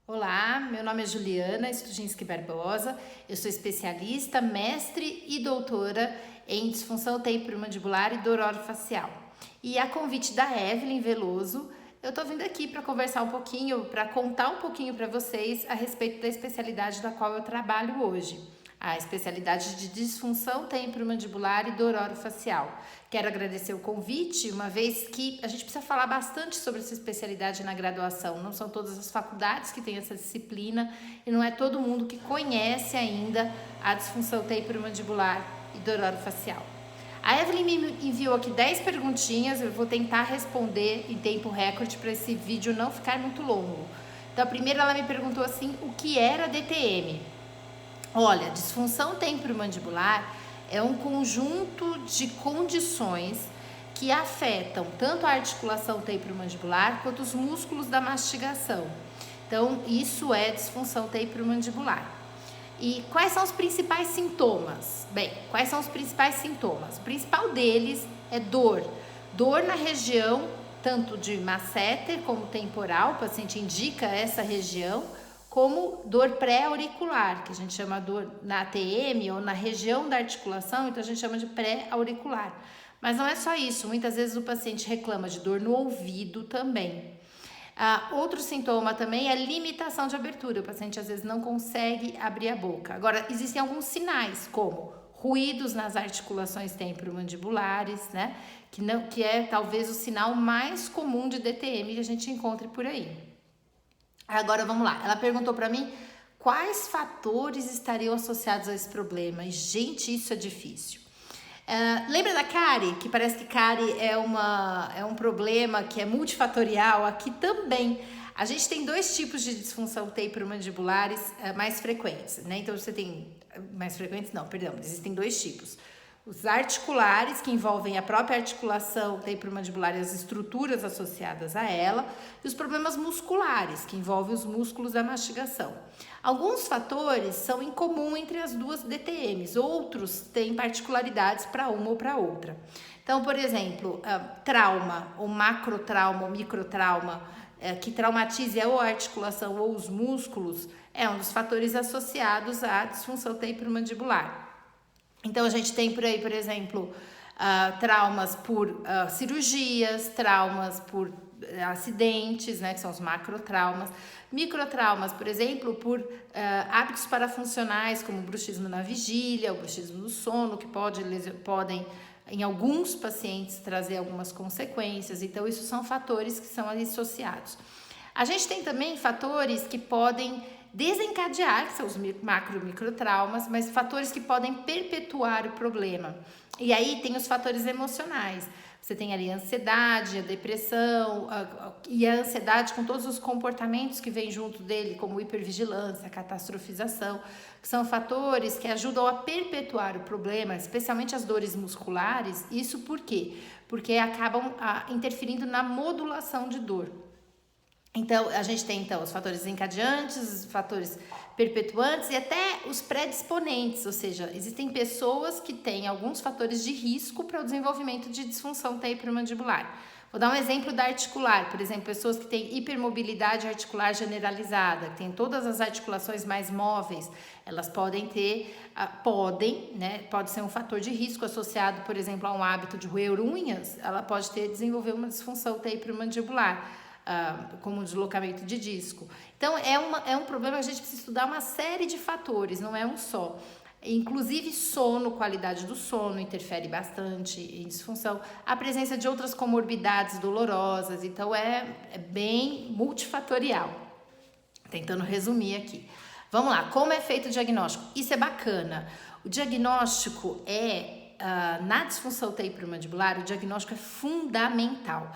Olá, meu nome é Juliana Stujinski Barbosa, eu sou especialista, mestre e doutora em disfunção temporomandibular e dor orofacial. E a convite da Evelyn Veloso, eu tô vindo aqui para conversar um pouquinho, para contar um pouquinho para vocês a respeito da especialidade da qual eu trabalho hoje, a especialidade de disfunção temporomandibular e dor orofacial. Quero agradecer o convite, uma vez que a gente precisa falar bastante sobre essa especialidade na graduação. Não são todas as faculdades que têm essa disciplina e não é todo mundo que conhece ainda a disfunção temporomandibular e dor orofacial. A Evelyn me enviou aqui 10 perguntinhas, eu vou tentar responder em tempo recorde para esse vídeo não ficar muito longo. Então, a primeira ela me perguntou assim, o que era DTM? Olha, disfunção temporomandibular é um conjunto de condições que afetam tanto a articulação temporomandibular quanto os músculos da mastigação. Então, isso é disfunção temporomandibular. E quais são os principais sintomas? Bem, quais são os principais sintomas? O principal deles é dor. Dor na região, tanto de masseter como temporal, o paciente indica essa região, como dor pré-auricular, que a gente chama dor na ATM ou na região da articulação, então a gente chama de pré-auricular. Mas não é só isso, muitas vezes o paciente reclama de dor no ouvido também. Outro sintoma também é limitação de abertura, o paciente às vezes não consegue abrir a boca. Agora, existem alguns sinais, como ruídos nas articulações temporomandibulares, né? Que é talvez o sinal mais comum de DTM que a gente encontre por aí. Agora vamos lá, ela perguntou para mim quais fatores estariam associados a esse problema. E, gente, isso é difícil. Lembra da cárie? Que parece que cárie é um problema que é multifatorial. Aqui também. A gente tem dois tipos de disfunção temporomandibulares mais frequentes, né? Então você tem. Mais frequentes? Não, perdão, existem dois tipos. Os articulares, que envolvem a própria articulação temporomandibular e as estruturas associadas a ela, e os problemas musculares, que envolvem os músculos da mastigação. Alguns fatores são em comum entre as duas DTMs, outros têm particularidades para uma ou para outra. Então, por exemplo, trauma, ou macrotrauma, ou microtrauma, que traumatize ou a articulação ou os músculos, é um dos fatores associados à disfunção temporomandibular. Então, a gente tem por aí, por exemplo, traumas por cirurgias, traumas por acidentes, né, que são os macrotraumas. Microtraumas, por exemplo, por hábitos parafuncionais, como o bruxismo na vigília, o bruxismo no sono, que podem, em alguns pacientes, trazer algumas consequências. Então, isso são fatores que são associados. A gente tem também fatores que podem desencadear, que são os microtraumas, mas fatores que podem perpetuar o problema. E aí tem os fatores emocionais. Você tem ali a ansiedade, a depressão, e a ansiedade com todos os comportamentos que vêm junto dele, como hipervigilância, catastrofização, que são fatores que ajudam a perpetuar o problema, especialmente as dores musculares. Isso por quê? Porque acabam interferindo na modulação de dor. Então, a gente tem os fatores desencadeantes, os fatores perpetuantes e até os predisponentes, ou seja, existem pessoas que têm alguns fatores de risco para o desenvolvimento de disfunção temporomandibular. Vou dar um exemplo da articular, por exemplo, pessoas que têm hipermobilidade articular generalizada, que têm todas as articulações mais móveis, elas podem ter, pode ser um fator de risco associado, por exemplo, a um hábito de roer unhas, ela pode desenvolver uma disfunção temporomandibular. Como o deslocamento de disco. Então, é um problema que a gente precisa estudar uma série de fatores, não é um só. Inclusive, sono, qualidade do sono interfere bastante em disfunção. A presença de outras comorbidades dolorosas, então é bem multifatorial. Tentando resumir aqui. Vamos lá, como é feito o diagnóstico? Isso é bacana. O diagnóstico na disfunção temporomandibular, o diagnóstico é fundamental.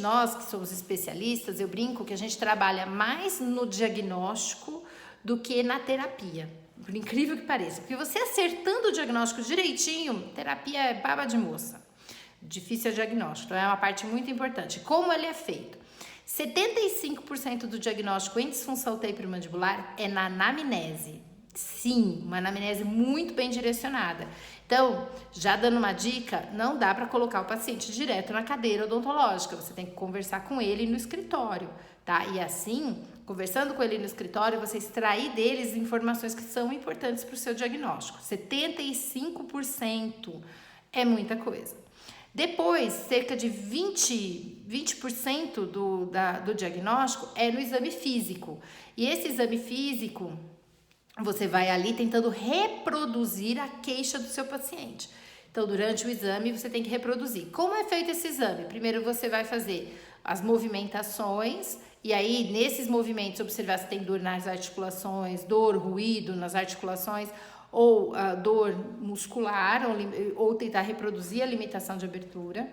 Nós que somos especialistas, eu brinco que a gente trabalha mais no diagnóstico do que na terapia, por incrível que pareça, porque você acertando o diagnóstico direitinho, terapia é baba de moça. Difícil é o diagnóstico, então é uma parte muito importante. Como ele é feito? 75% do diagnóstico em disfunção temporomandibular é na anamnese. Sim, uma anamnese muito bem direcionada. Então, já dando uma dica, não dá para colocar o paciente direto na cadeira odontológica, você tem que conversar com ele no escritório, tá? E assim, conversando com ele no escritório, você extrair deles informações que são importantes para o seu diagnóstico. 75% é muita coisa. Depois, cerca de 20% do diagnóstico é no exame físico. E esse exame físico, você vai ali tentando reproduzir a queixa do seu paciente. Então, durante o exame, você tem que reproduzir. Como é feito esse exame? Primeiro, você vai fazer as movimentações, e aí, nesses movimentos, observar se tem dor nas articulações, dor, ruído nas articulações, ou dor muscular, ou tentar reproduzir a limitação de abertura.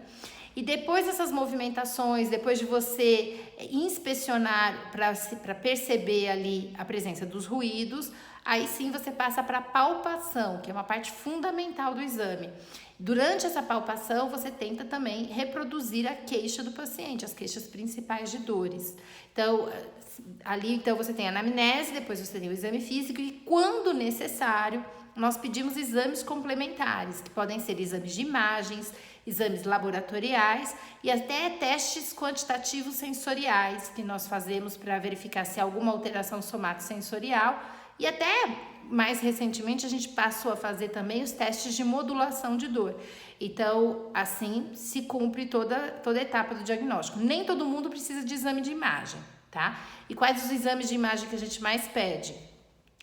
E depois dessas movimentações, depois de você inspecionar para perceber ali a presença dos ruídos, aí sim você passa para a palpação, que é uma parte fundamental do exame. Durante essa palpação, você tenta também reproduzir a queixa do paciente, as queixas principais de dores. Então, ali você tem a anamnese, depois você tem o exame físico e, quando necessário, nós pedimos exames complementares, que podem ser exames de imagens, exames laboratoriais e até testes quantitativos sensoriais que nós fazemos para verificar se há alguma alteração somatosensorial, e até mais recentemente a gente passou a fazer também os testes de modulação de dor. Então, assim se cumpre toda a etapa do diagnóstico. Nem todo mundo precisa de exame de imagem, tá? E quais os exames de imagem que a gente mais pede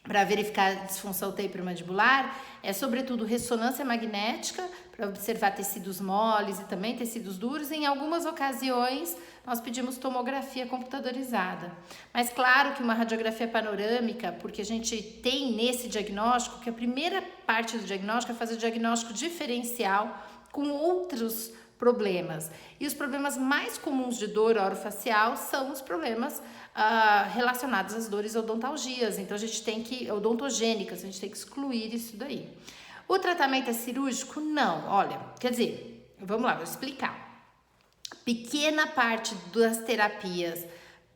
para verificar a disfunção temporomandibular? É sobretudo ressonância magnética, para observar tecidos moles e também tecidos duros. Em algumas ocasiões, nós pedimos tomografia computadorizada. Mas claro que uma radiografia panorâmica, porque a gente tem nesse diagnóstico, que a primeira parte do diagnóstico é fazer o diagnóstico diferencial com outros problemas. E os problemas mais comuns de dor orofacial são os problemas relacionados às dores odontalgias. Então, a gente tem que, odontogênicas, a gente tem que excluir isso daí. O tratamento é cirúrgico? Não. Olha, quer dizer, vamos lá, vou explicar. Pequena parte das terapias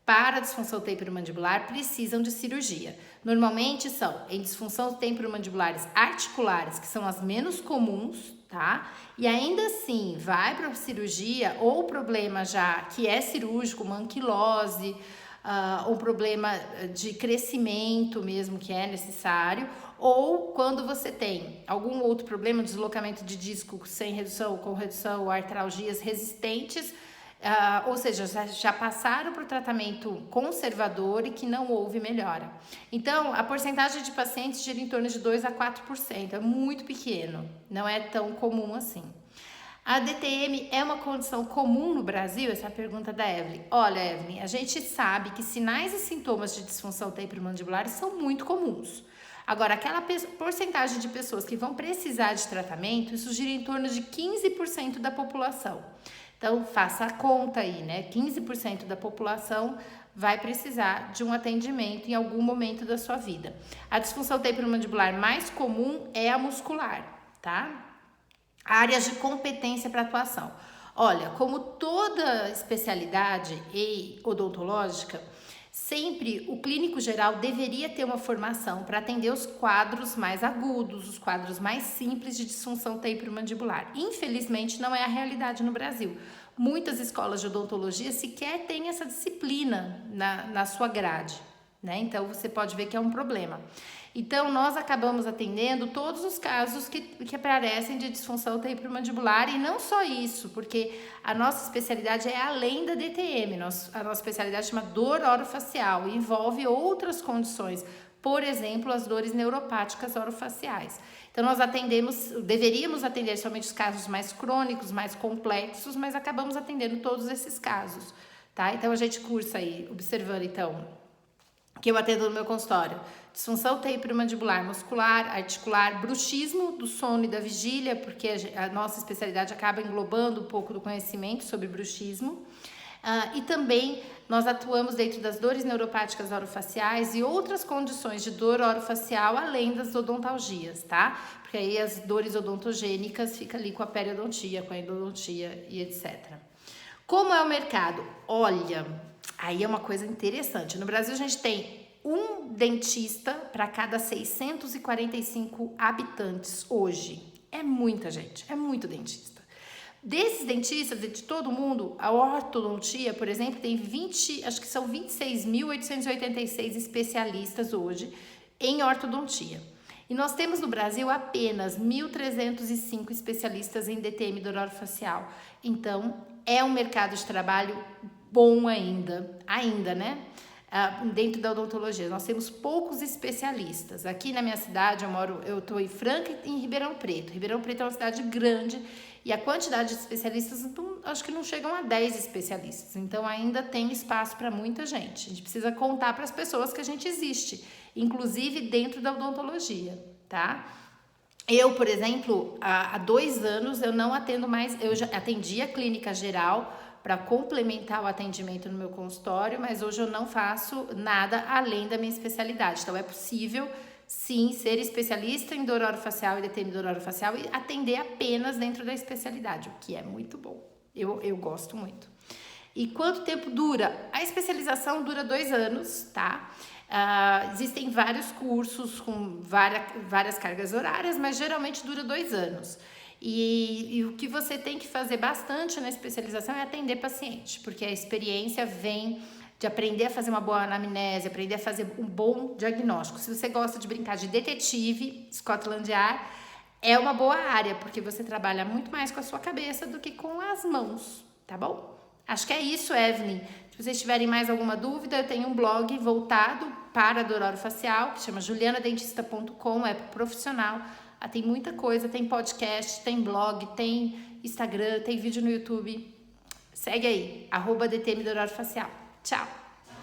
para a disfunção temporomandibular precisam de cirurgia. Normalmente são em disfunção temporomandibulares articulares, que são as menos comuns, tá? E ainda assim, vai para a cirurgia ou problema já que é cirúrgico, uma anquilose, um problema de crescimento mesmo que é necessário, ou quando você tem algum outro problema, deslocamento de disco sem redução, com redução, ou artralgias resistentes, ou seja, já passaram por tratamento conservador e que não houve melhora. Então, a porcentagem de pacientes gira em torno de 2 a 4%, é muito pequeno, não é tão comum assim. A DTM é uma condição comum no Brasil? Essa é a pergunta da Evelyn. Olha, Evelyn, a gente sabe que sinais e sintomas de disfunção temporomandibular são muito comuns. Agora, aquela porcentagem de pessoas que vão precisar de tratamento, isso gira em torno de 15% da população. Então, faça a conta aí, né? 15% da população vai precisar de um atendimento em algum momento da sua vida. A disfunção temporomandibular mais comum é a muscular, tá? Áreas de competência para atuação. Olha, como toda especialidade odontológica, sempre o clínico geral deveria ter uma formação para atender os quadros mais agudos, os quadros mais simples de disfunção temporomandibular. Infelizmente, não é a realidade no Brasil. Muitas escolas de odontologia sequer têm essa disciplina na sua grade, né? Então, você pode ver que é um problema. Então, nós acabamos atendendo todos os casos que aparecem de disfunção temporomandibular, e não só isso, porque a nossa especialidade é além da DTM, a nossa especialidade chama dor orofacial e envolve outras condições, por exemplo, as dores neuropáticas orofaciais. Então, nós deveríamos atender somente os casos mais crônicos, mais complexos, mas acabamos atendendo todos esses casos, tá? Então, a gente cursa aí, observando então, que eu atendo no meu consultório: disfunção temporomandibular muscular, articular, bruxismo do sono e da vigília, porque a nossa especialidade acaba englobando um pouco do conhecimento sobre bruxismo. E também nós atuamos dentro das dores neuropáticas orofaciais e outras condições de dor orofacial, além das odontalgias, tá? Porque aí as dores odontogênicas ficam ali com a periodontia, com a endodontia e etc. Como é o mercado? Olha, aí é uma coisa interessante. No Brasil a gente tem um dentista para cada 645 habitantes hoje. É muita gente, é muito dentista. Desses dentistas, de todo mundo, a ortodontia, por exemplo, tem acho que são 26.886 especialistas hoje em ortodontia. E nós temos no Brasil apenas 1.305 especialistas em DTM orofacial. Então, é um mercado de trabalho bom ainda, né? Dentro da odontologia. Nós temos poucos especialistas. Aqui na minha cidade, eu estou em Franca e em Ribeirão Preto. Ribeirão Preto é uma cidade grande e a quantidade de especialistas, acho que não chegam a 10 especialistas. Então, ainda tem espaço para muita gente. A gente precisa contar para as pessoas que a gente existe, inclusive dentro da odontologia, tá? Eu, por exemplo, há 2 anos eu não atendo mais, eu já atendia clínica geral para complementar o atendimento no meu consultório, mas hoje eu não faço nada além da minha especialidade. Então, é possível, sim, ser especialista em dor orofacial e DTM dor orofacial e atender apenas dentro da especialidade, o que é muito bom. Eu gosto muito. E quanto tempo dura? A especialização dura 2 anos, tá? Existem vários cursos com várias cargas horárias, mas geralmente dura 2 anos. E o que você tem que fazer bastante na especialização é atender paciente, porque a experiência vem de aprender a fazer uma boa anamnese, aprender a fazer um bom diagnóstico. Se você gosta de brincar de detetive, Scotland Yard é uma boa área, porque você trabalha muito mais com a sua cabeça do que com as mãos, tá bom? Acho que é isso, Evelyn. Se vocês tiverem mais alguma dúvida, eu tenho um blog voltado para a dor orofacial, que chama julianadentista.com, é profissional. Tem muita coisa, tem podcast, tem blog, tem Instagram, tem vídeo no YouTube. Segue aí, @DTM dor orofacial. Tchau!